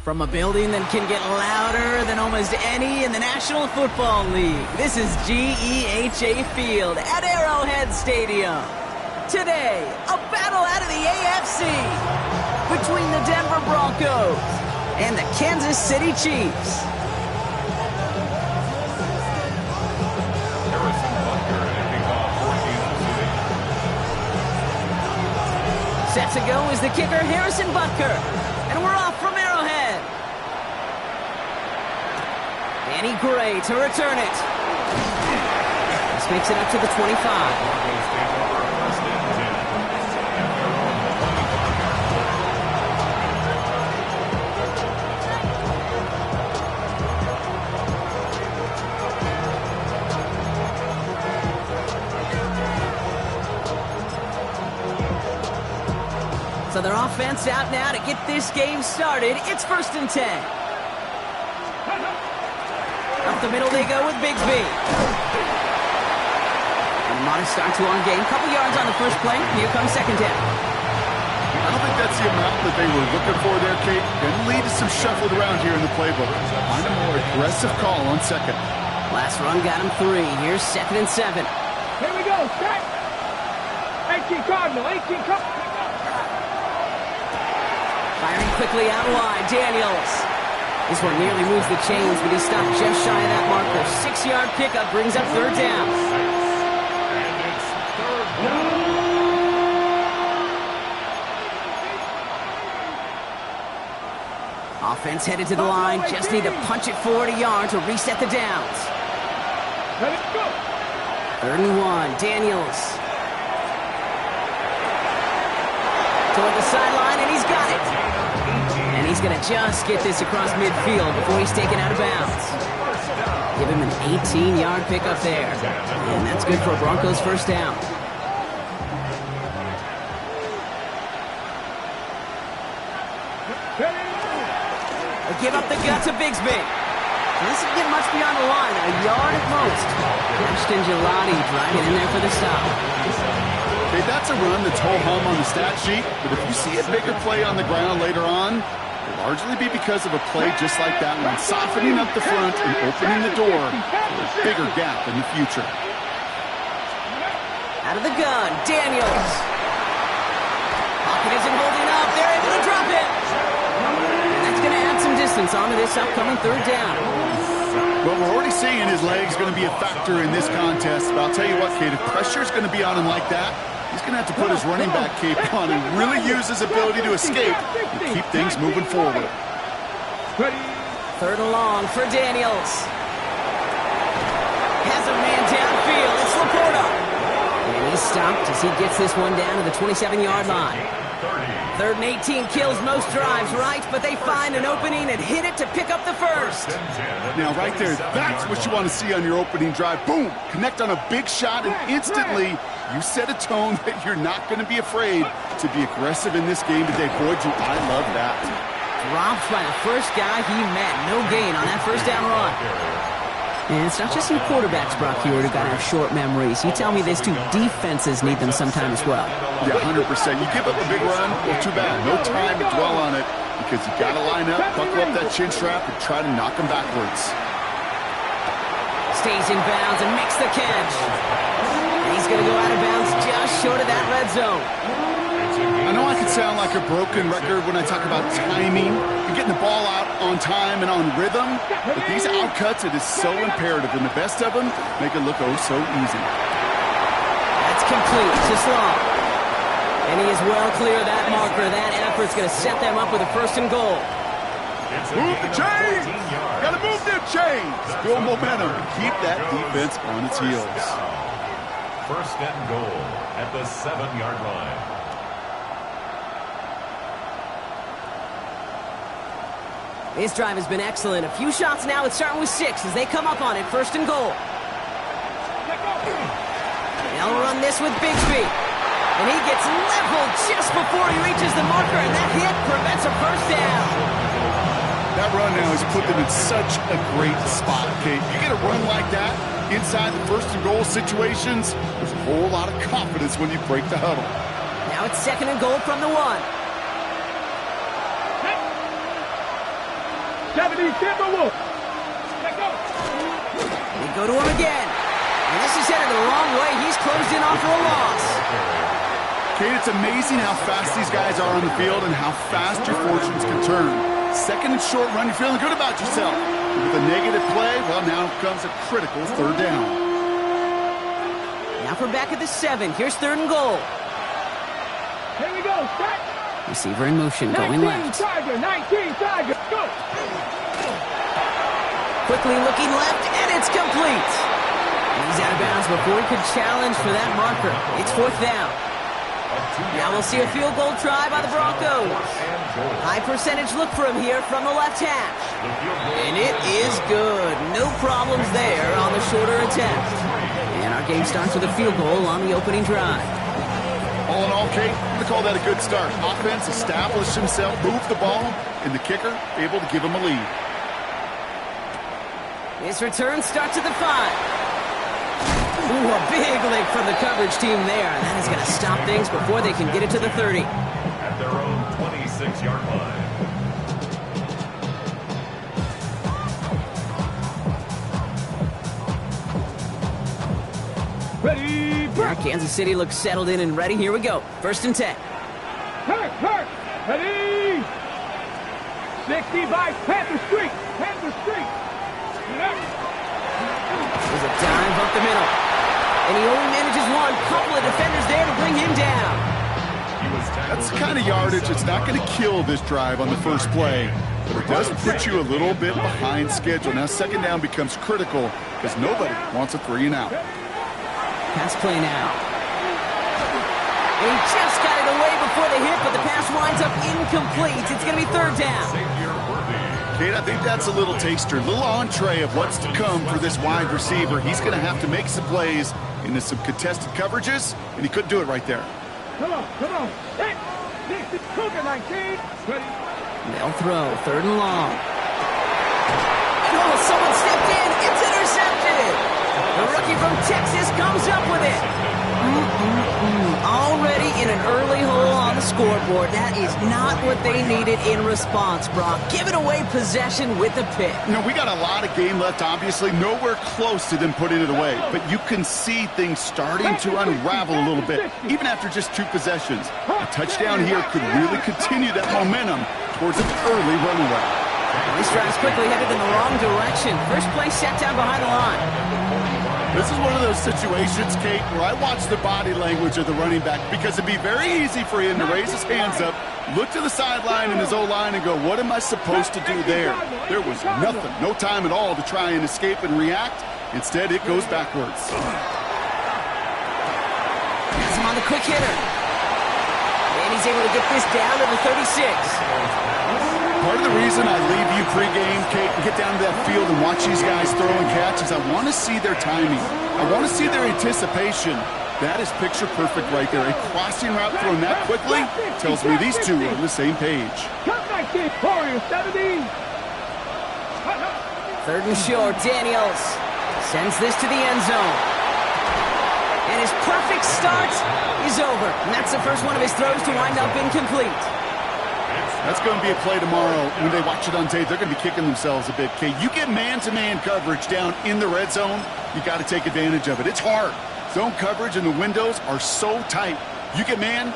From a building that can get louder than almost any in the National Football League, this is GEHA Field at Arrowhead Stadium. Today, a battle out of the AFC between the Denver Broncos and the Kansas City Chiefs. Set to go is the kicker, Harrison Butker. And we're off from Arrowhead. Danny Gray to return it. This makes it up to the 25. So their offense out now to get this game started. It's 1st and 10. Up the middle they go with Bigsby. And a modest start to our game. Couple yards on the first play. Here comes 2nd down. I don't think that's the amount that they were looking for there, Kate. Going to lead to some shuffled around here in the playbook. Find a more aggressive call on 2nd. Last run got him 3. Here's 2nd and 7. Here we go. Set. 18 Cardinal. 18 Cardinal. Firing quickly out wide, Daniels. This one nearly moves the chains, but he stopped just shy of that marker. 6-yard pickup brings up 3rd down. And it's 3rd down. Offense headed to the line. Just need to punch it forward a yard to reset the downs. Let it go. 3rd and 1. Daniels. Toward the sideline, and he's got it. And he's going to just get this across midfield before he's taken out of bounds. Give him an 18-yard pickup there. And that's good for a Broncos first down. They'll give up the gut to Bigsby. This doesn't get much beyond the line, a yard at most. Ashton Gelati driving in there for the stop. Okay, that's a run that's ho-hum on the stat sheet, but if you see a bigger play on the ground later on, it'll largely be because of a play just like that one, softening up the front and opening the door for a bigger gap in the future. Out of the gun, Daniels. Pocket isn't holding up. They're able to drop it. And that's going to add some distance onto this upcoming 3rd down. Well, we're already seeing his leg's going to be a factor in this contest, but I'll tell you what, Kate, if pressure's going to be on him like that, he's going to have to put his running back cape on and really use his ability to escape and keep things moving forward. 3rd and long for Daniels. Has a man downfield. It's Laporta. And he's stopped as he gets this one down to the 27-yard line. 3rd and 18 kills most drives, right? But they find an opening and hit it to pick up the first. Now, right there, that's what you want to see on your opening drive. Boom! Connect on a big shot, and instantly you set a tone that you're not going to be afraid to be aggressive in this game today. Boy, do I love that. Dropped by the first guy he met. No gain on that first down run. And it's not just some quarterbacks, Brock Huard, who got to have short memories. You tell me this too, defenses need them sometime as well. Yeah, 100%. You give up a big run, well, too bad. No time to dwell on it because you got to line up, buckle up that chin strap, and try to knock them backwards. Stays in bounds and makes the catch. And he's going to go out of bounds just short of that red zone. I know I could sound like a broken record when I talk about timing and getting the ball out on time and on rhythm, but these outcuts, it is so imperative, and the best of them make it look oh so easy. That's complete to Sloan. And he is well clear of that marker. That effort's going to set them up with a 1st and goal. Move the chains! Gotta move them chains! Build momentum and keep that defense on its heels. 1st and goal at the 7-yard line. This drive has been excellent. A few shots now. It's starting with 6 as they come up on it. 1st and goal. They'll run this with Bigsby. And he gets leveled just before he reaches the marker, and that hit prevents a first down. That run now has put them in such a great spot, Kate. You get a run like that inside the 1st and goal situations, there's a whole lot of confidence when you break the huddle. Now it's 2nd and goal from the 1. 70 Timberwolves. Let go. They go to him again. And this is headed the wrong way. He's closed in off for a loss. Kate, it's amazing how fast these guys are on the field and how fast your fortunes can turn. 2nd and short run, you're feeling good about yourself. With a negative play, well, now comes a critical 3rd down. Now from back at the 7. Here's 3rd and goal. Here we go. Start. Receiver in motion, going 19 left. Tiger, 19 Tiger. Go. Quickly looking left, and it's complete. And he's out of bounds before he could challenge for that marker. It's 4th down. Now we'll see a field goal try by the Broncos. High percentage look for him here from the left hash. And it is good. No problems there on the shorter attempt. And our game starts with a field goal on the opening drive. All in all, Kate, I'm going to call that a good start. Offense established himself, moved the ball, and the kicker able to give him a lead. His return starts at the 5. Ooh, a big lick from the coverage team there. And that is going to stop things before they can get it to the 30. At their own 26-yard line. Ready, Now Kansas City looks settled in and ready. Here we go. 1st and 10. Hurt. Ready. 60 by Panther Street. Panther Street. There's a dive up the middle. And he only manages one. Couple of defenders there to bring him down. That's the kind of yardage that's not going to kill this drive on the first play. But it does put you a little bit behind schedule. Now second down becomes critical because nobody wants a 3-and-out. Pass play now. He just got it away before the hit, but the pass winds up incomplete. It's going to be third down. Kate, I think that's a little taster, a little entree of what's to come for this wide receiver. He's going to have to make some plays into some contested coverages, and he couldn't do it right there. Come on. Hey, this is Cougar 19. Ready? They'll throw, third and long. Oh, someone stepped in. It's intercepted. The rookie from Texas comes up with it. Already in an early hole on the scoreboard. That is not what they needed in response, Brock. Giving away possession with the pick. You know, we got a lot of game left, obviously. Nowhere close to them putting it away. But you can see things starting to unravel a little bit, even after just 2 possessions. A touchdown here could really continue that momentum towards an early runaway. This drive's quickly headed in the wrong direction. First play set down behind the line. This is one of those situations, Kate, where I watch the body language of the running back because it'd be very easy for him to raise his hands up, look to the sideline in his O-line and go, what am I supposed to do there? There was nothing, no time at all to try and escape and react. Instead, it goes backwards. Has him on the quick hitter. And he's able to get this down to the 36. Part of the reason I leave you pregame, Kate, and get down to that field and watch these guys throw and catch is I want to see their timing. I want to see their anticipation. That is picture perfect right there. A crossing route thrown that quickly tells me these two are on the same page. Third and short, Daniels sends this to the end zone. And his perfect start is over. And that's the first one of his throws to wind up incomplete. That's going to be a play tomorrow. When they watch it on tape, they're going to be kicking themselves a bit, Kate. You get man-to-man coverage down in the red zone, you got to take advantage of it. It's hard. Zone coverage and the windows are so tight. You get man,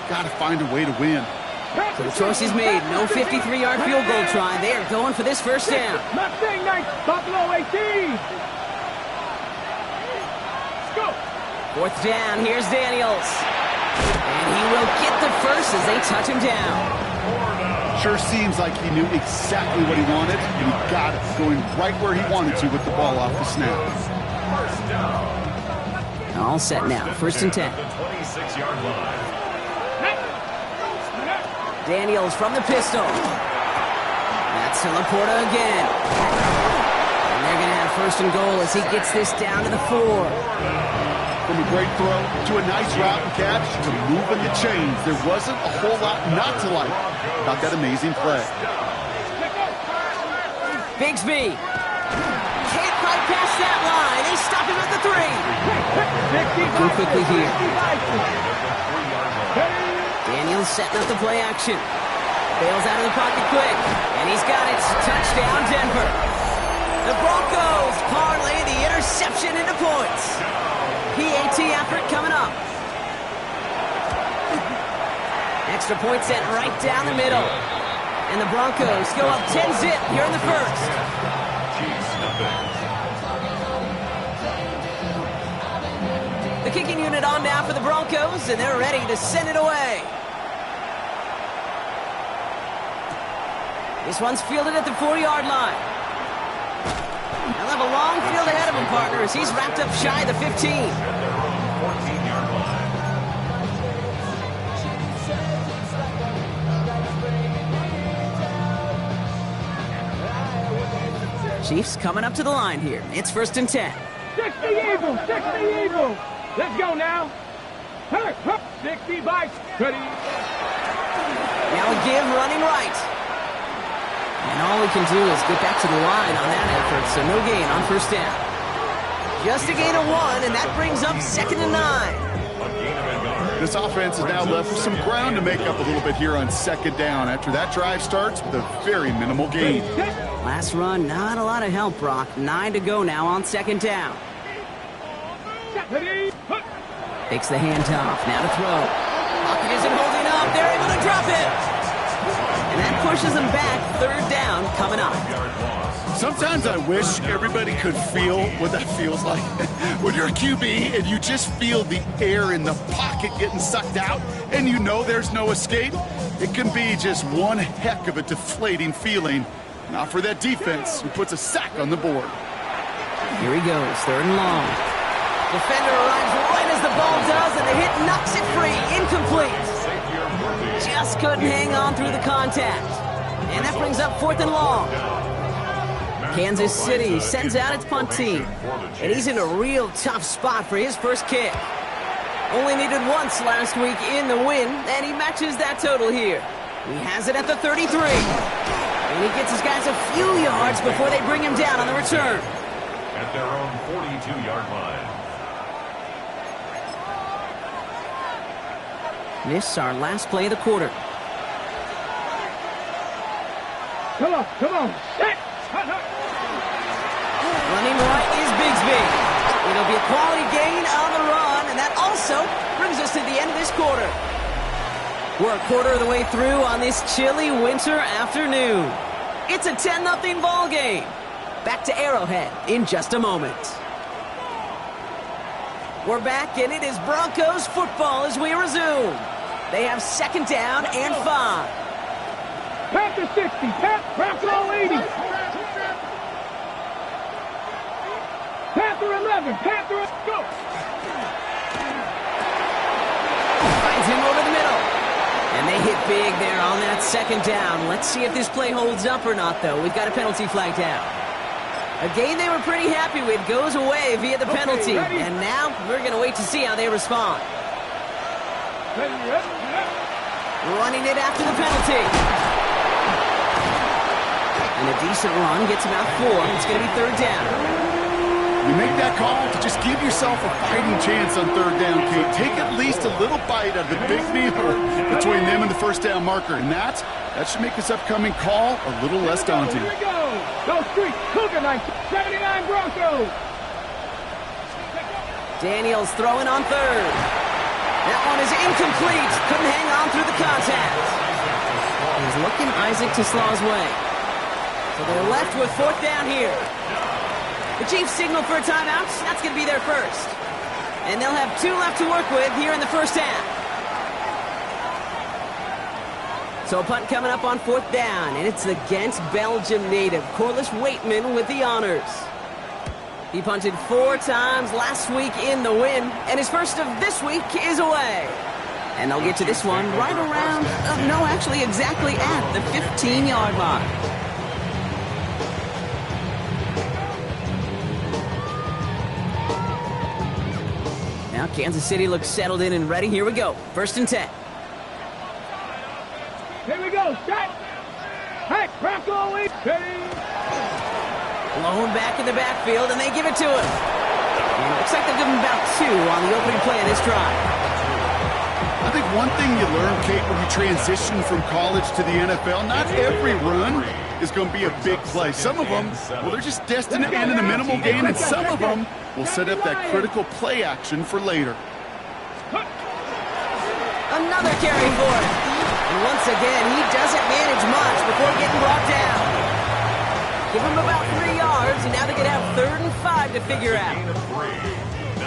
got to find a way to win. So the choice is made. No 53-yard field goal try. They are going for this first down. Mustang Knights, Buffalo 18. Let's go. Fourth down. Here's Daniels. And he will get the first as they touch him down. Sure seems like he knew exactly what he wanted, and he got it, going right where he wanted to with the ball off the snap. All set now. First and 10. Daniels from the pistol. That's to Laporta again. And they're going to have first and goal as he gets this down to the 4. From a great throw to a nice route and catch to moving the chains. There wasn't a whole lot not to like about that amazing play. Bigsby can't quite pass that line. They stop him at the 3. Looking quickly here. Daniels setting up the play action. Bails out of the pocket quick. And he's got it. Touchdown, Denver. The Broncos parlay the interception into points. PAT effort coming up. Extra point sent right down the middle. And the Broncos go up 10-zip here in the first. The kicking unit on now for the Broncos, and they're ready to send it away. This one's fielded at the 4-yard line. They'll have a long field ahead of him, partner, as he's wrapped up shy of the 15. 14-yard line. Chiefs coming up to the line here. It's first and 10. 60 Eagles, 60 Eagles. Let's go now. 60 bikes. Ready. Now a give running right. And all we can do is get back to the line on that effort, so no gain on first down. Just a gain of 1, and that brings up second and 9. This offense is now left with some ground to make up a little bit here on second down after that drive starts with a very minimal gain. Last run, not a lot of help, Brock. 9 to go now on second down. Takes the handoff, now to throw. Pocket isn't holding up, they're able to drop it. And that pushes them back, third down coming up. Sometimes I wish everybody could feel what that feels like. When you're a QB and you just feel the air in the pocket getting sucked out and you know there's no escape, It can be just one heck of a deflating feeling. Not for that defense who puts a sack on the board. Here he goes, 3rd and long. Defender arrives right as the ball does, and the hit knocks it free. Incomplete. Just couldn't hang on through the contact. And that brings up 4th and long. Kansas City sends out its punt team. And he's in a real tough spot for his first kick. Only needed once last week in the win, and he matches that total here. He has it at the 33. And he gets his guys a few yards before they bring him down on the return. At their own 42-yard line. This is our last play of the quarter. Come on, come on. Set. Running right is Bigsby. It'll be a quality gain on the run, and that also brings us to the end of this quarter. We're a quarter of the way through on this chilly winter afternoon. It's a 10-0 ball game. Back to Arrowhead in just a moment. We're back, and it is Broncos football as we resume. They have 2nd down and 5. Panther 60, Panther 80. Panther 11, Panther, go. Finds him over the middle. And they hit big there on that 2nd down. Let's see if this play holds up or not, though. We've got a penalty flag down. A game they were pretty happy with goes away via the penalty. And now we're going to wait to see how they respond. Running it after the penalty. And a decent run gets about 4. It's going to be 3rd down. You make that call to just give yourself a fighting chance on 3rd down, Kate. Take at least a little bite out of the big meal between them and the 1st down marker. And that should make this upcoming call a little less daunting. Here we go. Go Streets, Cougar 79 Broncos. Daniels throwing on 3rd. That one is incomplete. Couldn't hang on through the contact. He's looking Isaac TeSlaa's way. So they're left with 4th down here. The Chiefs signal for a timeout. That's going to be their first. And they'll have 2 left to work with here in the 1st half. So a punt coming up on 4th down, and it's against Belgium native Corliss Waitman with the honors. He punted 4 times last week in the win, and his first of this week is away. And they'll get to this one right around, actually exactly at the 15-yard line. Now Kansas City looks settled in and ready. Here we go. 1st and 10. Here we go. Set. Hey, Bronco, Blown back in the backfield, and they give it to him. And it looks like they'll give him about 2 on the opening play of this drive. I think one thing you learn, Kate, when you transition from college to the NFL, not every run is going to be a big play. Some of them, well, they're just destined to end in a minimal gain, and some of them will set up that critical play action for later. Another carry for him. And once again, he doesn't manage much before getting brought down. Give him about 3 yards, and now they're going to have 3rd and 5 to figure out.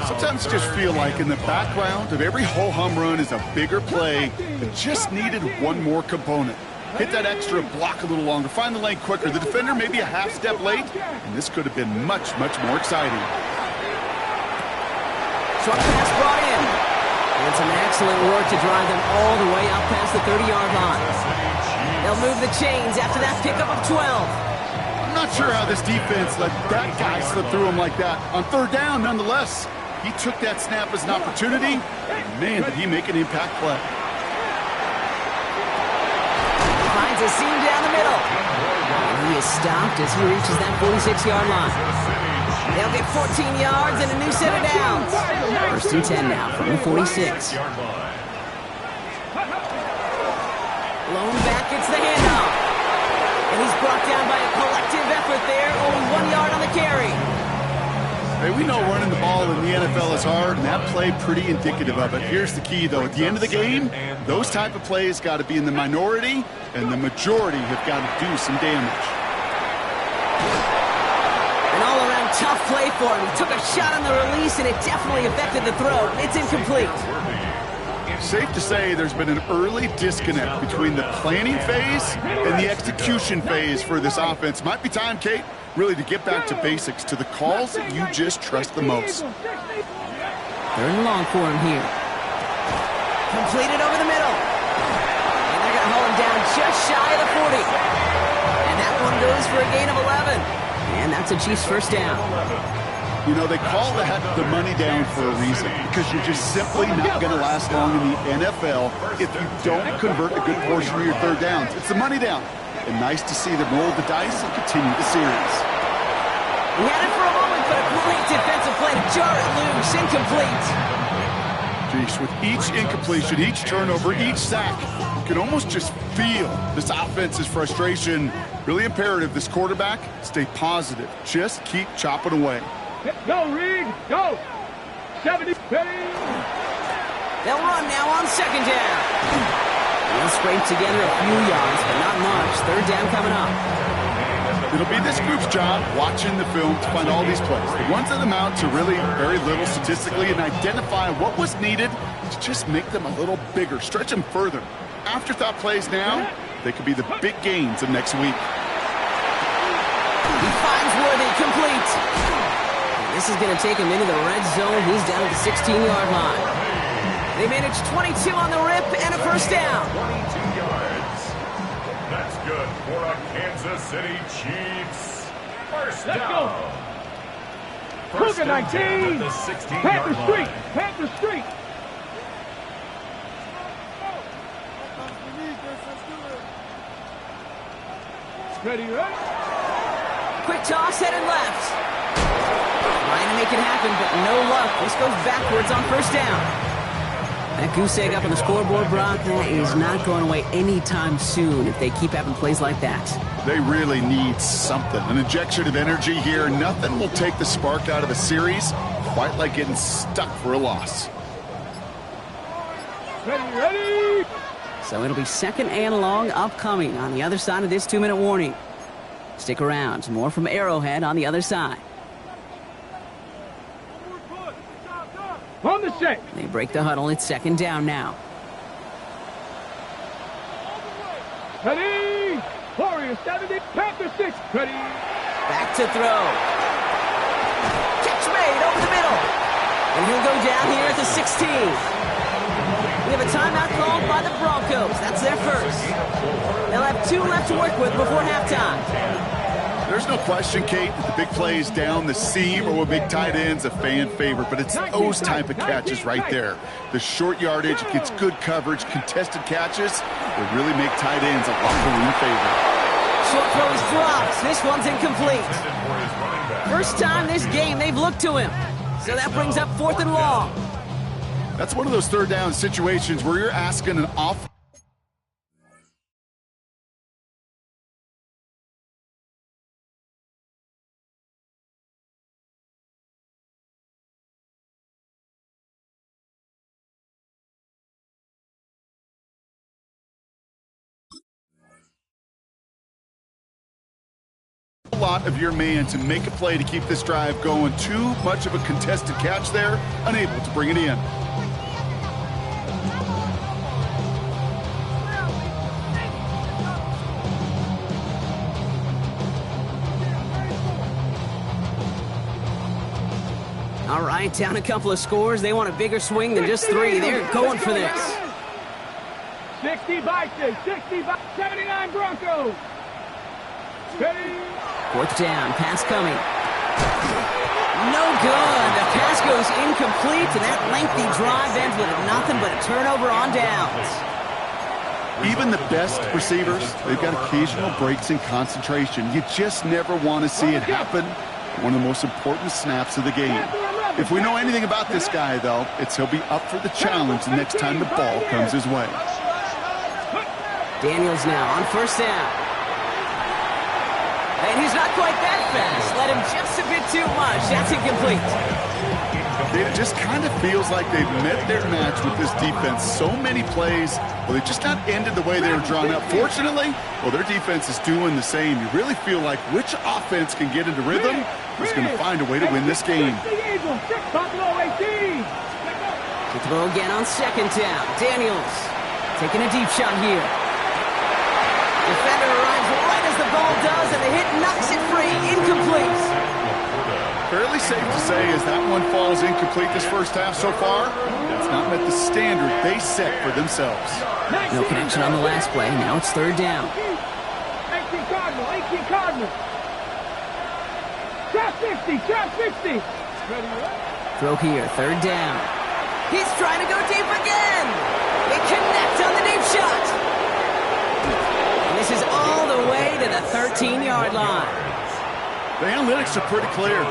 Sometimes you just feel like in the background of every ho-hum run is a bigger play that just needed one more component. Hit that extra block a little longer, find the lane quicker. The defender may be a half step late, and this could have been much, much more exciting. Short pass brought in. And some excellent work to drive them all the way out past the 30-yard line. They'll move the chains after that pickup of 12. I'm not sure how this defense let that guy slip through him like that. On 3rd down, nonetheless, he took that snap as an opportunity, and man, did he make an impact play. Finds a seam down the middle. And he is stopped as he reaches that 46-yard line. They'll get 14 yards and a new set of downs. 1st and 10 now from the 46. Blown back, it's the handoff. And he's brought down by a collective effort there. Only 1 yard on the carry. Hey, we know running the ball in the NFL is hard, and that play pretty indicative of it. Here's the key, though. At the end of the game, those type of plays got to be in the minority, and the majority have got to do some damage. An all-around tough play for him. He took a shot on the release, and it definitely affected the throw. It's incomplete. Safe to say there's been an early disconnect between the planning phase and the execution phase for this offense. Might be time, Kate, really to get back to basics, to the calls that you just trust the most. Third and long for him here. Completed over the middle. And they're going to hold him down just shy of the 40. And that one goes for a gain of 11. And that's a Chiefs first down. You know, they call that the money down for a reason, because you're just simply not going to last long in the NFL if you don't convert a good portion of your third downs. It's the money down. And nice to see them roll the dice and continue the series. He had it for a moment, but a great defensive play to jar it loose. Incomplete. Jeez, with each incompletion, each turnover, each sack, you can almost just feel this offense's frustration. Really imperative, this quarterback, stay positive. Just keep chopping away. Go, Reed, go! 70, ready! They'll run now on second down. They'll scrape together a few yards, but not much. Third down coming up. It'll be this group's job watching the film to find all these plays. The ones that amount to really very little statistically, and identify what was needed to just make them a little bigger, stretch them further. Afterthought plays now, they could be the big gains of next week. He finds Worthy, complete. This is going to take him into the red zone. He's down at the 16-yard line. They managed 22 on the rip and a first down. 22 yards. That's good for a Kansas City Chiefs. First down. Cougar 19. Panther Street. Panther Street. Ready, ready? Quick toss, headed left. Trying to make it happen, but no luck. This goes backwards on first down. That goose egg up on the scoreboard, Brock, that is not going away anytime soon if they keep having plays like that. They really need something, an injection of energy here. Nothing will take the spark out of a series quite like getting stuck for a loss. Ready, ready? So it'll be second and long upcoming on the other side of this 2-minute warning. Stick around. More from Arrowhead on the other side. On the set. They break the huddle. It's second down now. Ready? Warriors 70. Panther 6. Ready? Back to throw. Catch made over the middle. And he'll go down here at the 16. We have a timeout called by the Broncos. That's their first. They'll have 2 left to work with before halftime. There's no question, Kate, that the big plays down the seam or with big tight ends a fan favorite, but it's those type of catches right there. The short yardage against good coverage, contested catches, will really make tight ends a locker room favorite. Short throw is dropped. This one's incomplete. First time this game they've looked to him. So that brings up 4th and long. That's one of those third down situations where you're asking an off. A lot of your man to make a play to keep this drive going. Too much of a contested catch there, unable to bring it in. All right, down a couple of scores. They want a bigger swing than just 3. They're going for this. 60 Vikings, 60 79 Broncos. Ready? 4th down, pass coming. No good. The pass goes incomplete, and that lengthy drive ends with nothing but a turnover on downs. Even the best receivers, they've got occasional breaks in concentration. You just never want to see it happen. One of the most important snaps of the game. If we know anything about this guy, though, it's he'll be up for the challenge the next time the ball comes his way. Daniels now on first down. And he's not quite that fast. Let him just a bit too much. That's incomplete. It just kind of feels like they've met their match with this defense. So many plays, well, they just not ended the way they were drawn up. Fortunately, well, their defense is doing the same. You really feel like which offense can get into rhythm is going to find a way to win this game. Kick Throw again on second down. Daniels taking a deep shot here. Defender arrives right as the ball does, and the hit knocks it free. Incomplete. Fairly safe to say as that one falls incomplete this first half so far, that's not met the standard they set for themselves. No connection on the last play. Now it's third down. 18 Cardinal, 18 Cardinal. Trap 50, trap 50. Throw here, third down. He's trying to go deep again. They connect on the deep shot. And this is all the way to the 13-yard line. The analytics are pretty clear.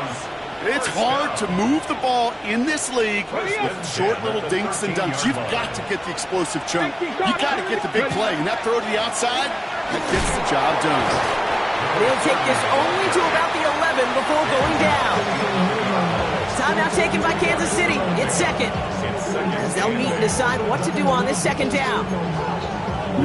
It's hard to move the ball in this league with short little dinks and dunks. You've got to get the explosive chunk. You've got to get the big play. And that throw to the outside, that gets the job done. They'll take this only to about the 11 before going down. Timeout taken by Kansas City. It's second. As they'll meet and decide what to do on this second down.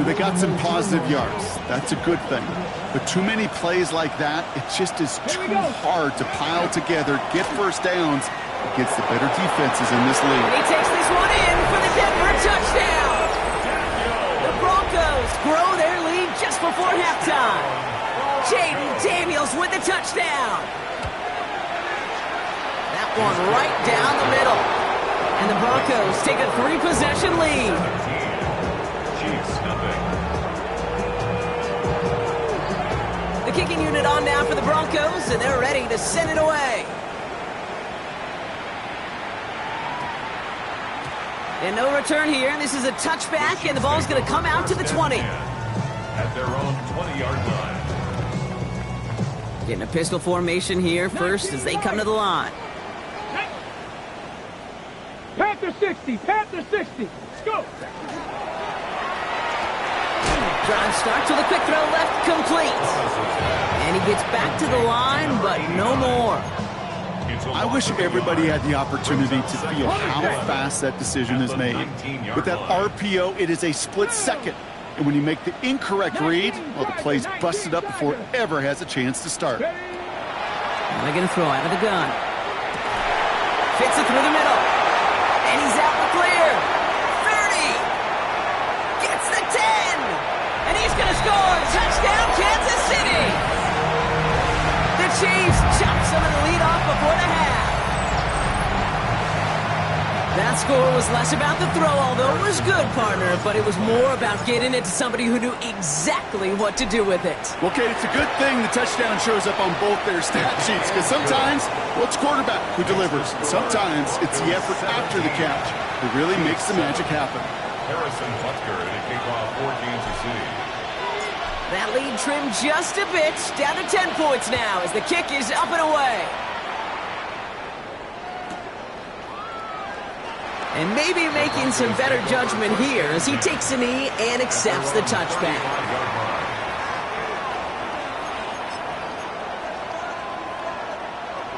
They got some positive yards. That's a good thing. But too many plays like that, it just is too hard to pile together, get first downs against the better defenses in this league. And he takes this one in for the Denver touchdown. The Broncos grow their lead just before halftime. Jaden Daniels with the touchdown. That one right down the middle. And the Broncos take a 3-possession lead. The kicking unit on now for the Broncos, and they're ready to send it away. And no return here. This is a touchback, and the ball's going to come out to the 20. At their own 20-yard line. Getting a pistol formation here first as they come to the line. Panther 60, Panther 60. Let's go. Drive starts with a quick throw left, complete. And he gets back to the line, but no more. I wish everybody had the opportunity to feel how fast that decision is made. With that RPO, it is a split second. And when you make the incorrect read, well, the play's busted up before it ever has a chance to start. Now they're going to throw out of the gun. Fits it through the middle. And he's out the clear. 30. Gets the 10. And he's going to score. Touchdown, Kansas City. The Chiefs chop some of the lead off before the half. That score was less about the throw, although it was good, partner, but it was more about getting it to somebody who knew exactly what to do with it. Well, Kate, it's a good thing the touchdown shows up on both their stat sheets, because sometimes, well, it's quarterback who delivers. Sometimes it's the effort after the catch that really makes the magic happen. Harrison Butker to kick off for Kansas City. That lead trimmed just a bit, down to 10 points now as the kick is up and away. And maybe making some better judgment here as he takes a knee and accepts the touchback.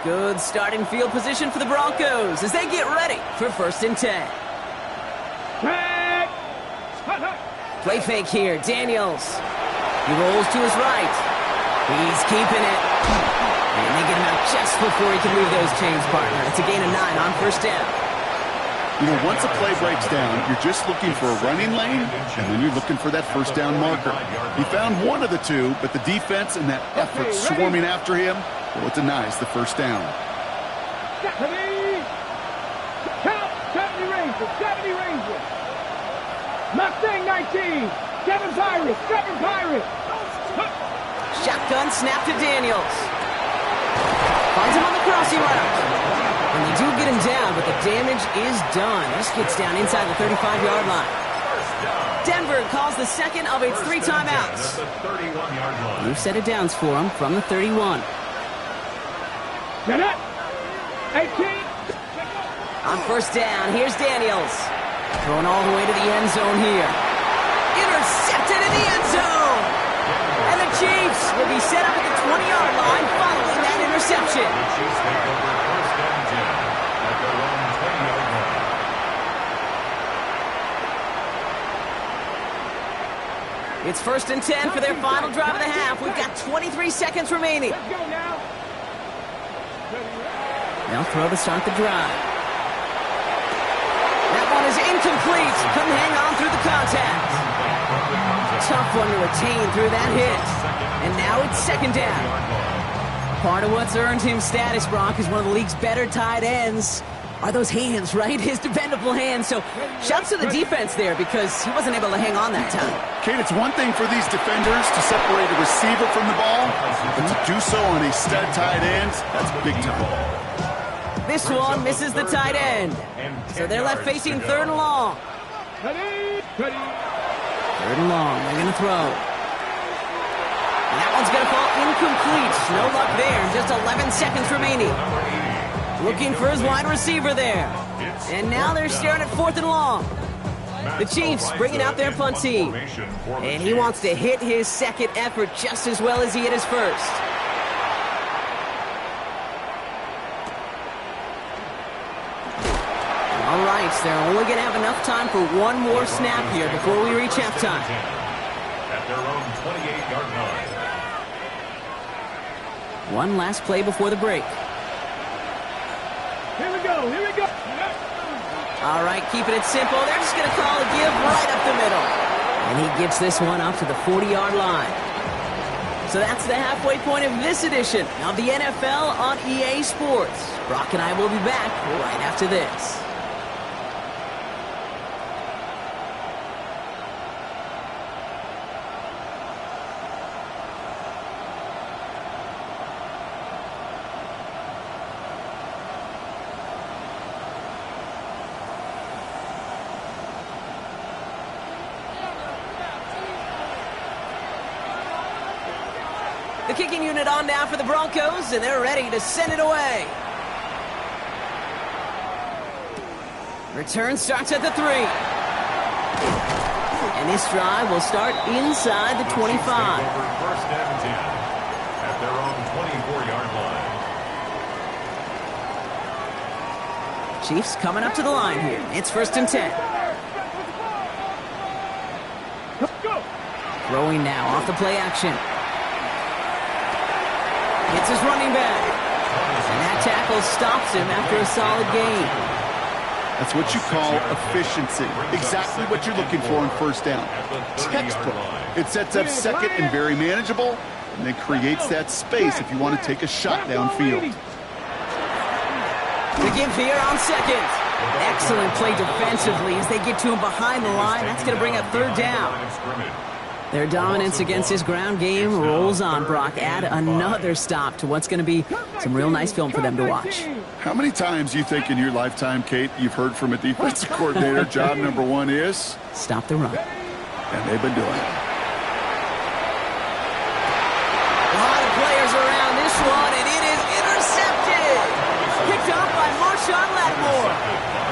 Good starting field position for the Broncos as they get ready for 1st and 10. Play fake here, Daniels. He rolls to his right. He's keeping it. And they get him out just before he can move those chains, partner. It's a gain of 9 on 1st down. You know, once a play breaks down, you're just looking for a running lane, and then you're looking for that 1st down marker. He found one of the two, but the defense and that effort swarming after him, well, it denies the 1st down. 70 Rangers, 70 Rangers. Mustang 19, 7 Pirates, 7 Pirates. Shotgun snap to Daniels. Finds him on the crossing route. And they do get him down, but the damage is done. This gets down inside the 35-yard line. Denver calls the second of its 3 timeouts. New set of downs for him from the 31. 18. On 1st down, here's Daniels. Throwing all the way to the end zone here. Intercepted in the end zone. And the Chiefs will be set up at the 20-yard line following that interception. It's 1st and 10 for their final drive of the half. We've got 23 seconds remaining. Let's go now. They'll throw to start the drive. That one is incomplete. Couldn't hang on through the contact. Tough one to retain through that hit. And now it's second down. Part of what's earned him status, Brock, is one of the league's better tight ends. Are those hands, right? His dependable hands. So shouts to the defense there because he wasn't able to hang on that time. Kate, it's one thing for these defenders to separate a receiver from the ball, but to do so on a stud tight end, that's big time. This one misses the tight end. So they're left facing third and long. Third and long. They're going to throw. And that one's going to fall incomplete. No luck there. Just 11 seconds remaining. Looking for his wide receiver there. And now they're staring at fourth and long. The Chiefs bringing out their punt team. And he wants to hit his second effort just as well as he hit his first. All right, so they're only going to have enough time for one more snap here before we reach halftime. At their own 28-yard line. One last play before the break. Here we go. All right, keeping it simple. They're just going to call a give right up the middle. And he gets this one up to the 40-yard line. So that's the halfway point of this edition of the NFL on EA Sports. Brock and I will be back right after this. The kicking unit on now for the Broncos, and they're ready to send it away. Return starts at the 3. And this drive will start inside the 25. First and 10 at their own 24-yard line. Chiefs coming up to the line here. It's first and 10. Throwing now off the play action. It's his running back. And that tackle stops him after a solid gain. That's what you call efficiency. Exactly what you're looking for in first down. Textbook. It sets up second and very manageable, and then creates that space if you want to take a shot downfield. The give here on second. Excellent play defensively as they get to him behind the line. That's going to bring up third down. Their dominance against his ground game rolls on, Brock. Add another stop to what's going to be some real nice film for them to watch. How many times you think in your lifetime, Kate, you've heard from a defensive coordinator, job number one is? Stop the run. And they've been doing it. A lot of players around this one, and it is intercepted. Picked up by Marshawn Lattimore.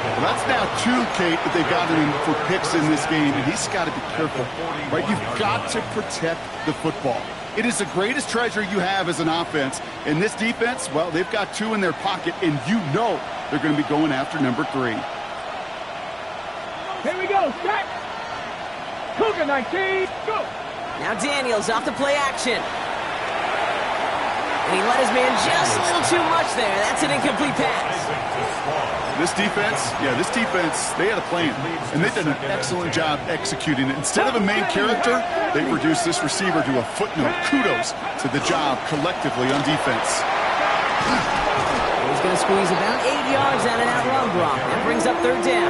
Well, that's now 2, Kate, that they've gotten him for picks in this game, and he's got to be careful, right? You've got to protect the football. It is the greatest treasure you have as an offense. In this defense, well, they've got 2 in their pocket, and you know they're going to be going after number 3. Here we go. Set. Cougar 19. Go. Now Daniels off the play action. And he let his man just a little too much there. That's an incomplete pass. This defense, they had a plan, and they've done an excellent job executing it. Instead of a main character, they've reduced this receiver to a footnote. Kudos to the job collectively on defense. He's going to squeeze about 8 yards out of that run block. That brings up third down.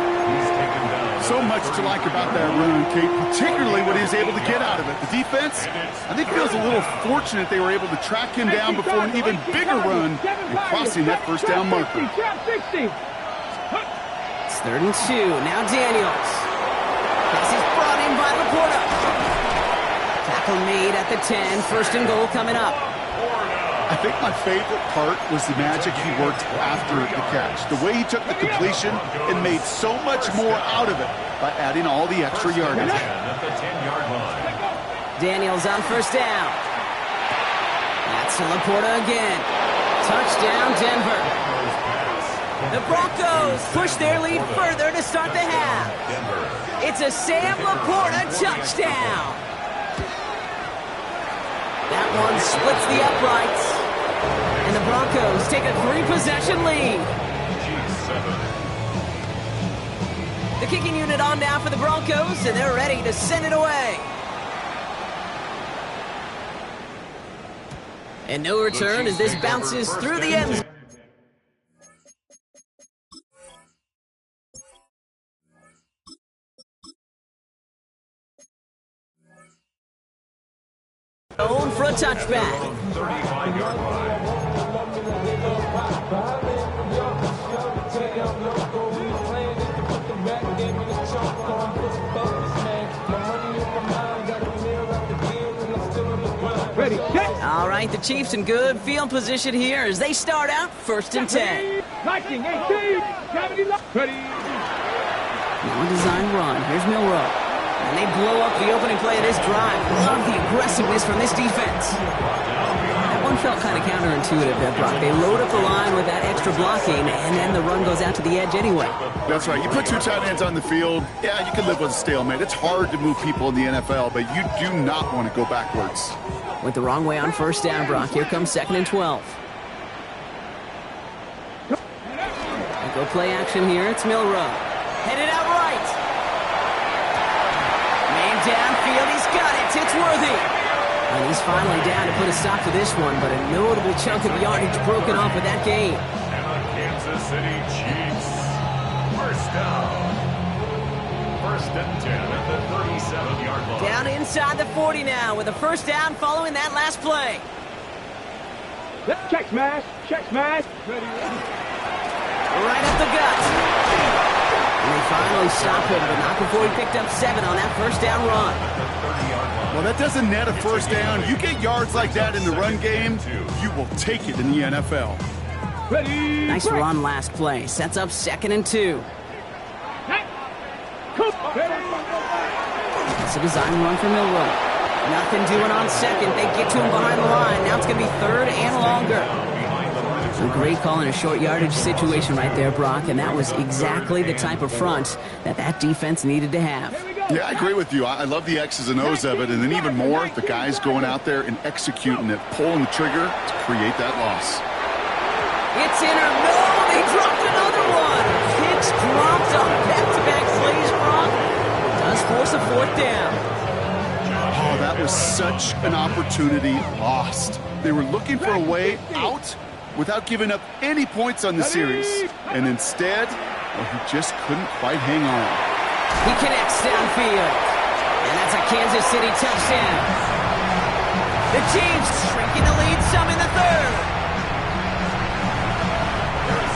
So much to like about that run, Kate, particularly what he was able to get out of it. The defense, I think, feels a little fortunate they were able to track him down before an even bigger run and crossing that first down marker. It's third and 2. Now Daniels. This is brought in by Laporta. Tackle made at the 10. First and goal coming up. I think my favorite part was the magic he worked after the catch. The way he took the completion and made so much more out of it by adding all the extra yardage. Daniels on first down. That's to Laporta again. Touchdown, Denver. The Broncos push their lead further to start the half. It's a Sam Laporta touchdown. That one splits the uprights. And the Broncos take a 3-possession lead. The kicking unit on now for the Broncos, and they're ready to send it away. And no return as this bounces through the end zone. For a touchback. 35-yard line. Ready, All right, the Chiefs in good field position here as they start out 1st and 10. Liking 18. Ready. Now a design run. Here's Milroe. And they blow up the opening play of this drive. Love the aggressiveness from this defense. That one felt kind of counterintuitive there, Brock. They load up the line with that extra blocking, and then the run goes out to the edge anyway. That's right. You put 2 tight ends on the field, yeah, you can live with a stalemate. It's hard to move people in the NFL, but you do not want to go backwards. Went the wrong way on 1st down, Brock. Here comes 2nd and 12. Go play action here. It's Milroe. Headed out right. Man downfield. He's got it. It's Worthy. And he's finally down to put a stop to this one, but a notable chunk of yardage broken off with that game. And the Kansas City Chiefs. 1st down. 1st and 10 at the 37-yard line. Down inside the 40 now with a 1st down following that last play. Check smash. Check smash. Ready. Right up the gut. And they finally stop him, but not before he picked up 7 on that 1st down run. Well, that doesn't net a 1st down. You get yards like that in the run game, you will take it in the NFL. Ready. Nice run last play. Sets up 2nd and 2. It's a design run for Milroe. Nothing doing on 2nd. They get to him behind the line. Now it's going to be 3rd and longer. A great call in a short yardage situation right there, Brock, and that was exactly the type of front that defense needed to have. Yeah, I agree with you. I love the X's and O's of it, and then even more, the guys going out there and executing it, pulling the trigger to create that loss. It's in or no, they dropped another one. Kicks dropped on back-to-back plays, Brock. Does force a 4th down. Oh, that was such an opportunity lost. They were looking for a way out without giving up any points on the series. And instead, well, he just couldn't quite hang on. He connects downfield. And that's a Kansas City touchdown. The Chiefs shrinking the lead some in the 3rd.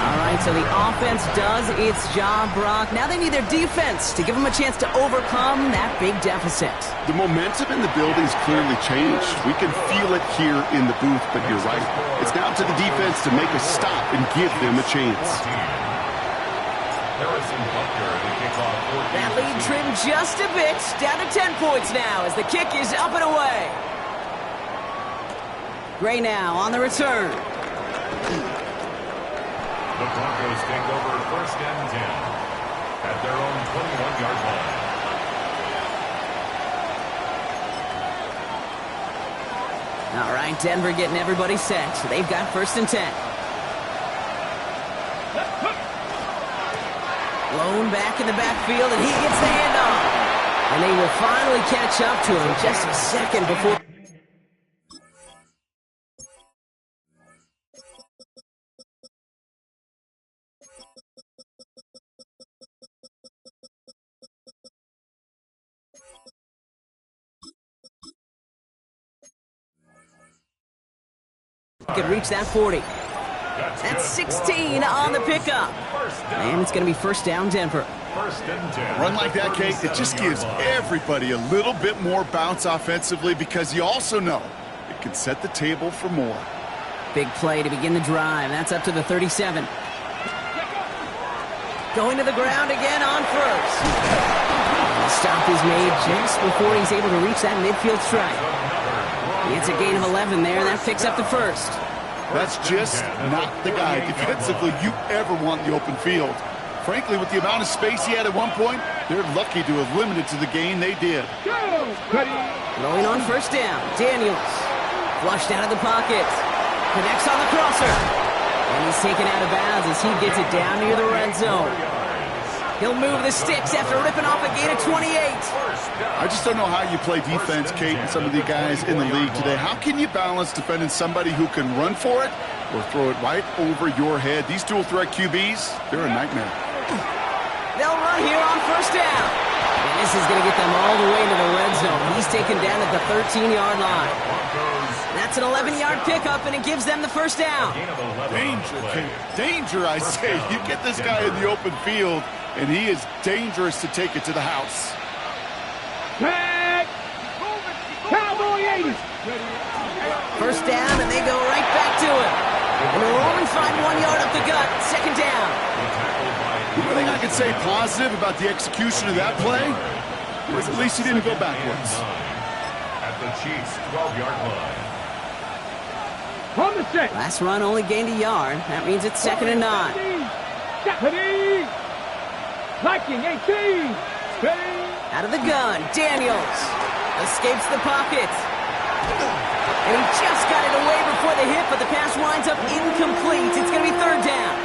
All right, so the offense does its job, Brock. Now they need their defense to give them a chance to overcome that big deficit. The momentum in the building's clearly changed. We can feel it here in the booth, but you're right. It's now to the defense to make a stop and give them a chance. That lead trimmed just a bit, down to 10 points now as the kick is up and away. Gray now on the return. The Broncos take over 1st and 10 at their own 21-yard line. All right, Denver getting everybody set. They've got 1st and 10. Blown back in the backfield, and he gets the handoff. And they will finally catch up to him just a second before. Could reach that 40. That's 16 on the pickup. And it's going to be 1st down, Denver. 1st and 10. Run like that, Kate, it just gives everybody a little bit more bounce offensively because you also know it can set the table for more. Big play to begin the drive. That's up to the 37. Going to the ground again on 1st. The stop is made just before he's able to reach that midfield strike. It's a gain of 11 there. That picks up the 1st. That's just not the guy defensively you ever want in the open field. Frankly, with the amount of space he had at one point, they're lucky to have limited to the gain they did. Going on 1st down. Daniels. Flushed out of the pocket. Connects on the crosser. And he's taken out of bounds as he gets it down near the red zone. He'll move the sticks after ripping off a gain of 28. I just don't know how you play defense, Kate, and some of the guys in the league today. How can you balance defending somebody who can run for it or throw it right over your head? These dual threat QBs, they're a nightmare. They'll run here on first down. And this is going to get them all the way into the red zone. He's taken down at the 13-yard line. That's an 11-yard pickup, and it gives them the first down. Danger, Kate. Danger, I say. You get this guy in the open field, and he is dangerous to take it to the house. Back. Cowboy 80. First down, and they go right back to it. And they'll only find 1 yard up the gut. Second down. The only thing I can say positive about the execution of that play was at least he didn't go backwards. At the Chiefs' 12-yard line. On the set. Last run only gained a yard. That means it's 2nd and 9. Stephanie. Viking 18. Steady. Out of the gun, Daniels escapes the pocket. And he just got it away before the hit, but the pass winds up incomplete. It's going to be 3rd down.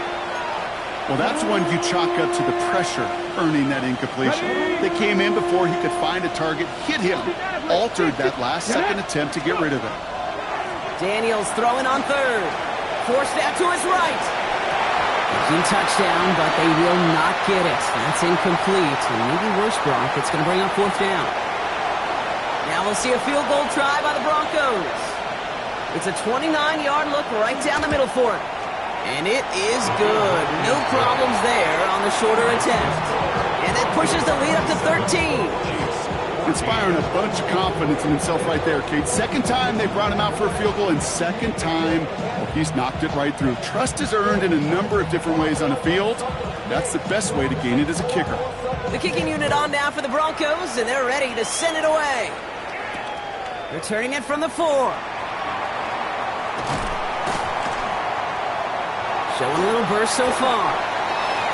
Well, that's when you chalk up to the pressure earning that incompletion. They came in before he could find a target, hit him, altered that last-second attempt to get rid of it. Daniels throwing on 3rd. Forced out to his right. Making touchdown, but they will not get it. That's incomplete. And maybe worse, Brock. It's going to bring up 4th down. Now we'll see a field goal try by the Broncos. It's a 29-yard look right down the middle for it. And it is good. No problems there on the shorter attempt. And that pushes the lead up to 13. Inspiring a bunch of confidence in himself right there, Kate. Second time they brought him out for a field goal, and second time, well, he's knocked it right through. Trust is earned in a number of different ways on the field. That's the best way to gain it as a kicker. The kicking unit on now for the Broncos, and they're ready to send it away. Returning it from the 4. Showing a little burst so far.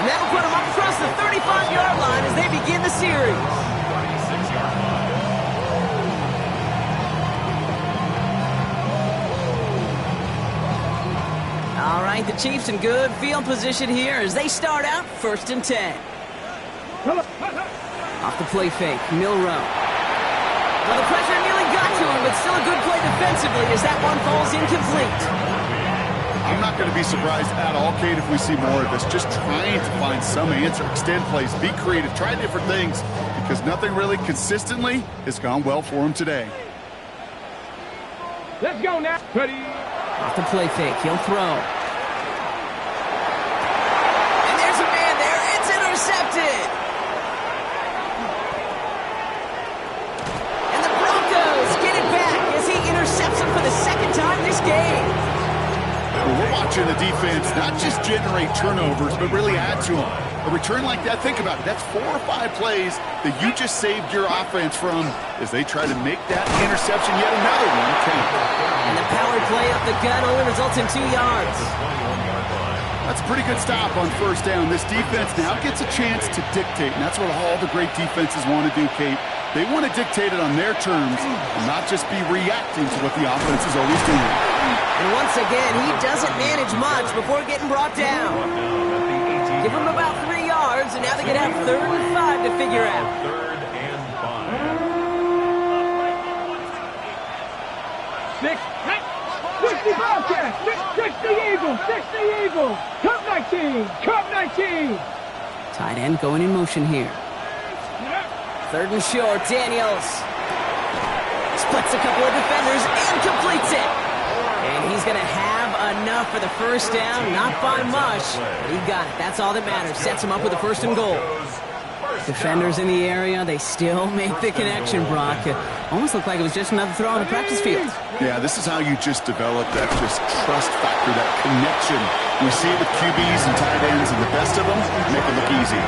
And that'll put them up across the 35-yard line as they begin the series. All right, the Chiefs in good field position here as they start out 1st and 10. Off the play fake, Milroe. Well, the pressure nearly got to him, but still a good play defensively as that one falls incomplete. I'm not going to be surprised at all, Kate, if we see more of this. Just trying to find some answer, extend plays, be creative, try different things, because nothing really consistently has gone well for him today. Let's go now. Ready. Off the play fake, he'll throw. And there's a man there. It's intercepted. And the Broncos get it back as he intercepts him for the 2nd time this game. Well, we're watching the defense not just generate turnovers, but really add to them. A return like that, think about it. That's 4 or 5 plays that you just saved your offense from as they try to make that interception yet another one count. And the power play up the gut only results in 2 yards. That's a pretty good stop on 1st down. This defense now gets a chance to dictate, and that's what all the great defenses want to do, Kate. They want to dictate it on their terms and not just be reacting to what the offense is always doing. And once again, he doesn't manage much before getting brought down. Give him about 3 yards, and now they can have 3rd and 5 to figure out. 3rd and 5. 6. 60 Bobcats. 60 Eagles. 60 Eagles. Cup 19. Cup 19. Tight end going in motion here. 3rd and short, Daniels. Splits a couple of defenders and completes it. And he's going to have enough for the 1st down. Not by much, but he got it. That's all that matters. Sets him up with a 1st and goal. Defenders in the area, they still make the connection, Brock. It almost looked like it was just another throw on the practice field. Yeah, this is how you just develop that just trust factor, that connection. We see it with QBs and tight ends, and the best of them make it look easy.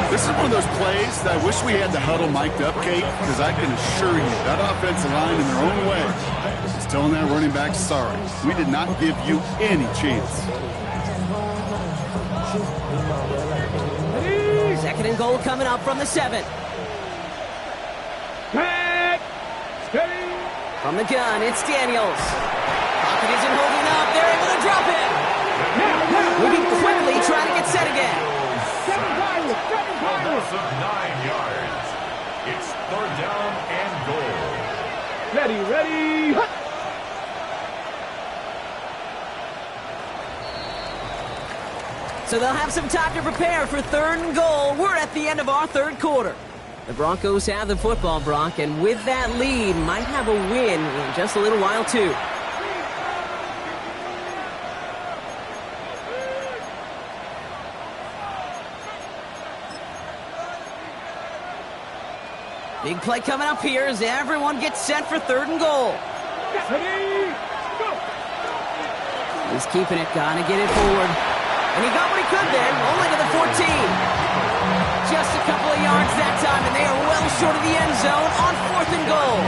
This is one of those plays that I wish we had the huddle mic'd up, Kate, because I can assure you that offensive line in their own way is telling that running back, sorry, we did not give you any chance. 2nd and goal coming up from the 7. Back. Steady. From the gun, it's Daniels. Pocket isn't holding up. They're able to drop it. Moving quickly, trying to get set again. 7 Pirates. 7 Pirates. So they'll have some time to prepare for 3rd and goal. We're at the end of our 3rd quarter. The Broncos have the football, Brock, and with that lead, might have a win in just a little while, too. Big play coming up here as everyone gets set for 3rd and goal. He's keeping it, gotta get it forward. And he got what he could then, only to the 14. Just a couple of yards that time, and they are well short of the end zone on 4th and goal.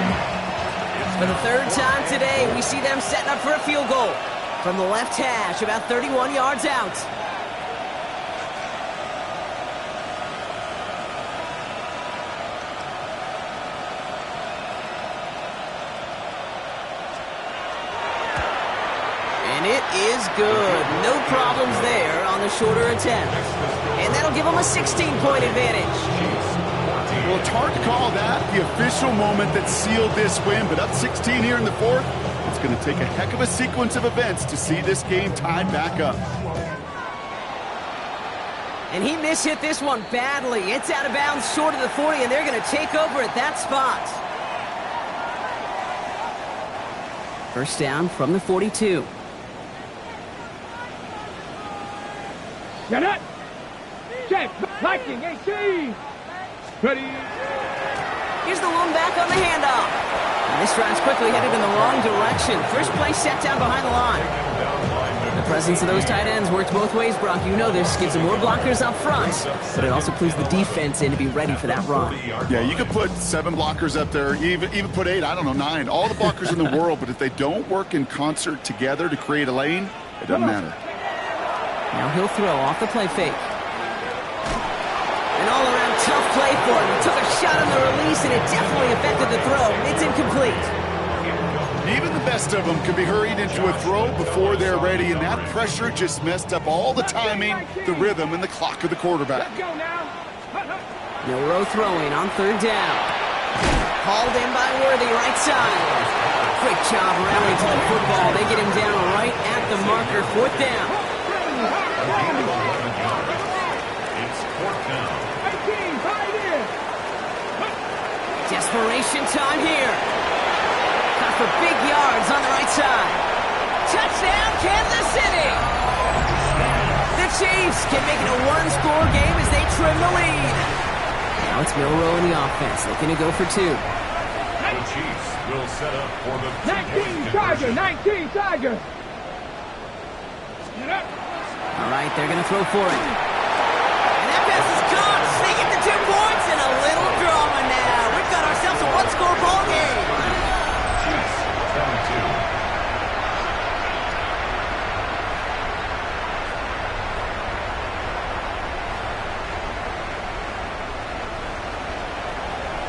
For the 3rd time today, we see them setting up for a field goal from the left hash, about 31 yards out. It is good. No problems there on the shorter attempt. And that'll give them a 16-point advantage. Well, it's hard to call that the official moment that sealed this win, but up 16 here in the 4th, it's going to take a heck of a sequence of events to see this game tied back up. And he mishit this one badly. It's out of bounds short of the 40, and they're going to take over at that spot. First down from the 42. Get it! Check! Viking 18! Ready! Here's the lone back on the handoff. And this drive's quickly headed in the wrong direction. First play set down behind the line. The presence of those tight ends works both ways, Brock. You know this. Gives them more blockers up front, but it also clues the defense in to be ready for that run. Yeah, you could put 7 blockers up there, even put 8, I don't know, 9. All the blockers in the world, but if they don't work in concert together to create a lane, it doesn't matter. Now he'll throw off the play fake. An all-around tough play for him. He took a shot on the release, and it definitely affected the throw. It's incomplete. Even the best of them can be hurried into a throw before they're ready, and that pressure just messed up all the timing, the rhythm, and the clock of the quarterback. Let's go now! Milroe throwing on 3rd down. Hauled in by Worthy, right side. Quick job rallying to the football. They get him down right at the marker, 4th down. It's 4th down. 18, tied in! Desperation time here. Got for big yards on the right side. Touchdown, Kansas City! The Chiefs can make it a 1-score game as they trim the lead. Now it's Milroe in the offense, looking to go for 2. The Chiefs will set up for the 19 Tiger! 19 Tiger! Get up! All right, they're going to throw for it. And that pass is caught. They get the 2 points and a little drama now. We've got ourselves a 1-score ball game. Chiefs 22.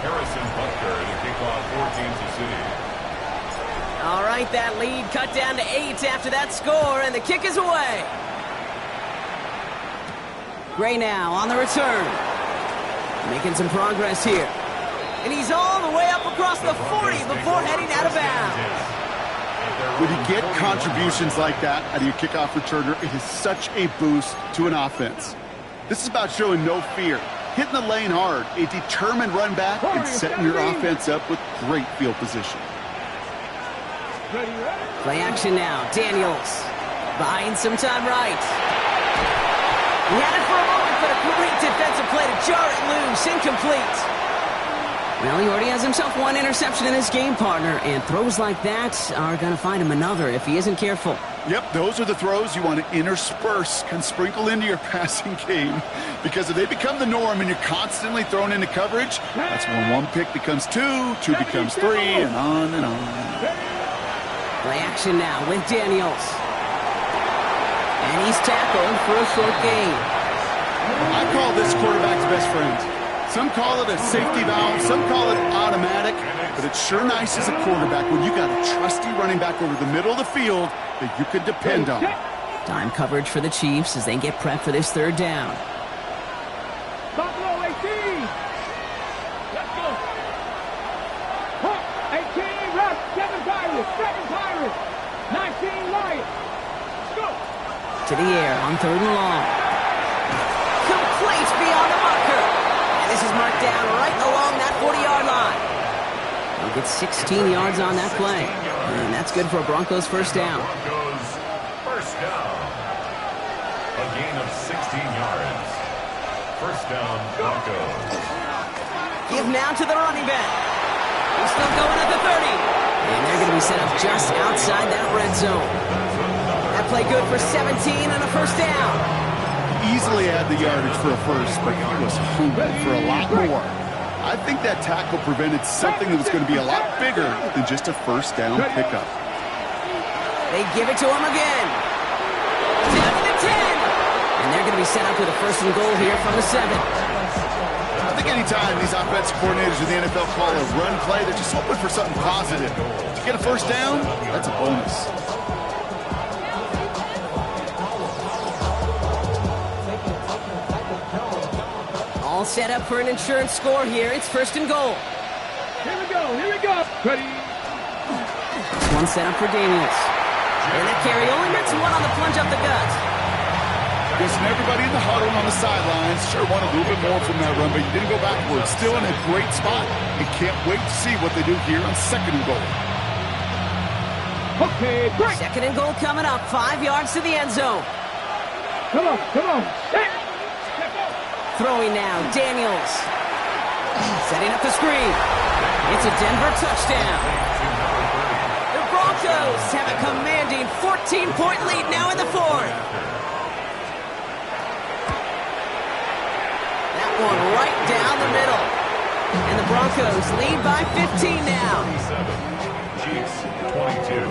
Harrison Butker to kick off 14 to City. All right, that lead cut down to 8 after that score, and the kick is away. Gray now on the return. Making some progress here. And he's all the way up across the 40 before heading out of bounds. When you get contributions like that out of your kickoff returner, it is such a boost to an offense. This is about showing no fear, hitting the lane hard, a determined run back, and setting your offense up with great field position. Play action now. Daniels buying some time right. He had it for a moment, but a great defensive play to jar it loose. Incomplete. Well, he already has himself 1 interception in his game, partner, and throws like that are going to find him another if he isn't careful. Yep, those are the throws you want to intersperse and sprinkle into your passing game, because if they become the norm and you're constantly thrown into coverage, that's when 1 pick becomes 2, 2 becomes 3, and on and on. Play action now with Daniels. And he's tackled for a short gain. I call this quarterback's best friend. Some call it a safety valve, some call it automatic, but it's sure nice as a quarterback when you got a trusty running back over the middle of the field that you can depend on. Time coverage for the Chiefs as they get prepped for this 3rd down. Buffalo 18! Let's go! 18, rush, 7 Pirates, 19 Lions. Go! To the air on 3rd and long. It's 16 yards on that play. And that's good for a Broncos first down. Broncos first down. A gain of 16 yards. First down, Broncos. Give now to the running back. He's still going at the 30. And they're going to be set up just outside that red zone. That play good for 17 and a first down. Easily had the yardage for a first, but he was hungry for a lot more. I think that tackle prevented something that was going to be a lot bigger than just a first down pickup. They give it to him again. Down to the 10. And they're going to be set up with a first and goal here from the 7. I think anytime these offensive coordinators in the NFL call a run play, they're just hoping for something positive. To get a first down, that's a bonus. All set up for an insurance score here. It's first and goal. Here we go. Here we go. Ready. One set up for Daniels. And that carry only gets one on the plunge up the gut. Guessing everybody in the huddle on the sidelines sure wanted a little bit more from that run, but he didn't go backwards. Still in a great spot. And can't wait to see what they do here on second and goal. Okay, break. Second and goal coming up. 5 yards to the end zone. Come on, come on. Hey. Throwing now, Daniels. Setting up the screen. It's a Denver touchdown. The Broncos have a commanding 14-point lead now in the fourth. That one right down the middle. And the Broncos lead by 15 now. 27. Chiefs, 22.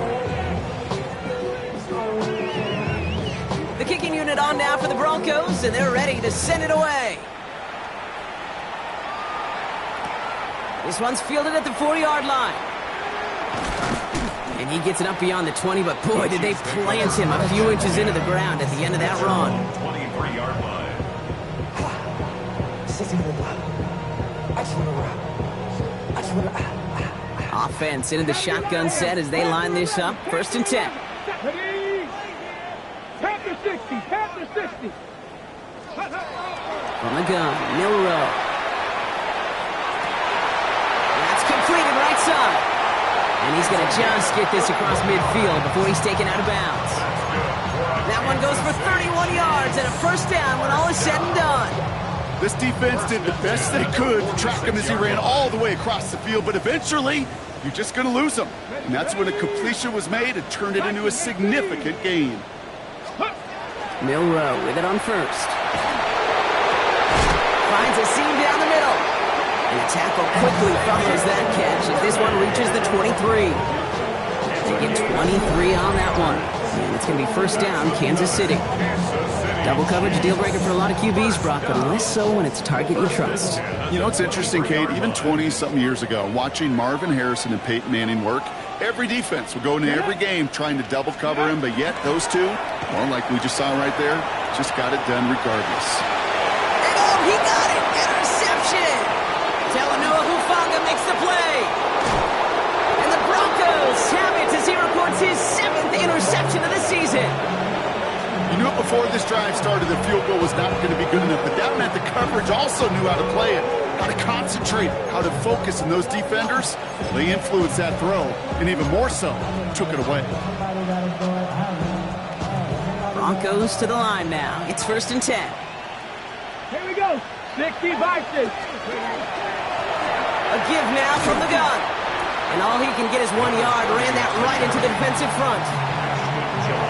The kicking unit on now for the Broncos, and they're ready to send it away. This one's fielded at the 40-yard line. And he gets it up beyond the 20, but boy, did they plant him a few inches into the ground at the end of that run. 23-yard line. Offense into the shotgun set as they line this up. First and 10. Ready. Panther 60. Panther 60. From the gun, Milrow. That's completed right side. And he's going to just get this across midfield before he's taken out of bounds. That one goes for 31 yards and a first down when all is said and done. This defense did the best they could to track him as he ran all the way across the field, but eventually, you're just going to lose him. And that's when a completion was made and turned it into a significant gain. Milrow with it on first. Finds a seam down the middle. And the tackle quickly follows that catch as this one reaches the 23. They get 23 on that one. And it's going to be first down, Kansas City. Double coverage, deal breaker for a lot of QBs, Brock, but less so when it's a target you trust. You know, it's interesting, Kate, even 20-something years ago, watching Marvin Harrison and Peyton Manning work, every defense would go into every game trying to double cover him, but yet those two, well, like we just saw right there, just got it done regardless. And oh, he got it! Interception! Talanoa Hufanga makes the play. And the Broncos have it as he records his 7th interception of the season. You knew it before this drive started, the field goal was not going to be good enough, but that meant the coverage also knew how to play it, how to concentrate, how to focus, and those defenders, they influenced that throw, and even more so, took it away. Broncos to the line now. It's first and 10. Here we go. 60 by 60. A give now from the gun. And all he can get is 1 yard. Ran that right into the defensive front.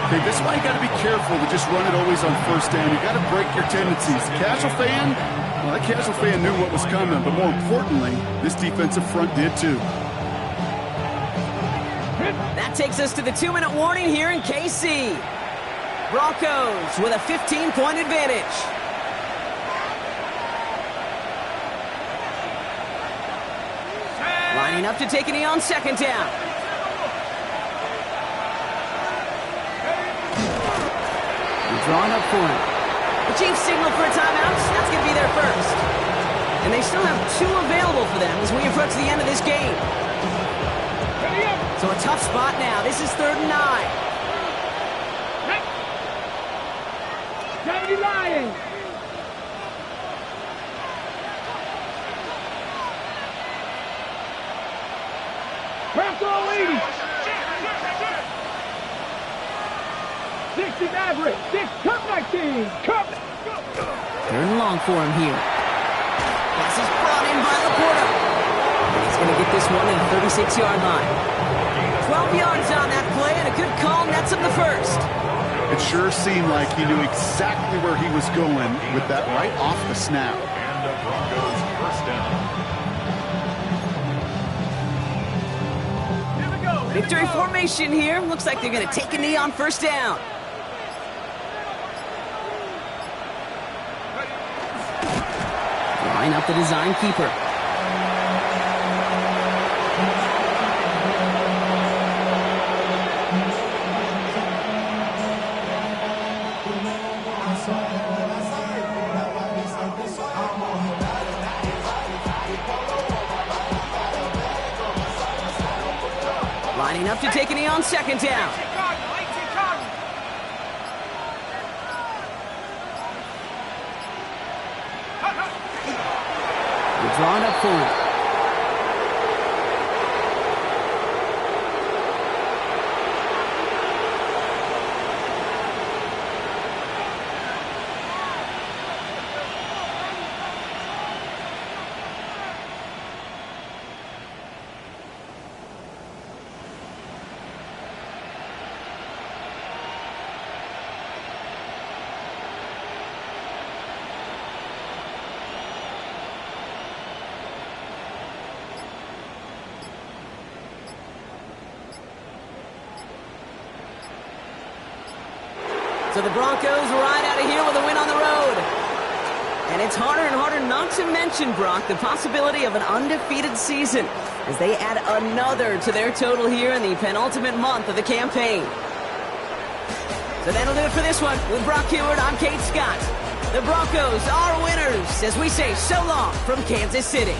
Okay, this is why you got to be careful to just run it always on first down. You got to break your tendencies. The casual fan, well, that casual fan knew what was coming, but more importantly, this defensive front did too. That takes us to the 2-minute warning here in KC. Broncos with a 15-point advantage. Lining up to take a knee on second down. Drawn up for him. The Chiefs signal for a timeout. That's going to be their first. And they still have 2 available for them as we approach the end of this game. So a tough spot now. This is 3rd and 9. Johnny Lions. Craft all 80. 60 Maverick. 6 Cup 19. Cup. Third and long for him here. Pass is brought in by Laporta. He's going to get this one at the 36-yard line. 12 yards on that play, and a good call nets him the first. It sure seemed like he knew exactly where he was going with that right off the snap. And the Broncos first down. Victory formation here. Looks like they're going to take a knee on first down. Line up the design keeper. Lining up to take a knee on second down. We're drawing up for him. So the Broncos ride out of here with a win on the road. And it's harder and harder not to mention, Brock, the possibility of an undefeated season as they add another to their total here in the penultimate month of the campaign. So that'll do it for this one. With Brock Huard, I'm Kate Scott. The Broncos are winners as we say so long from Kansas City.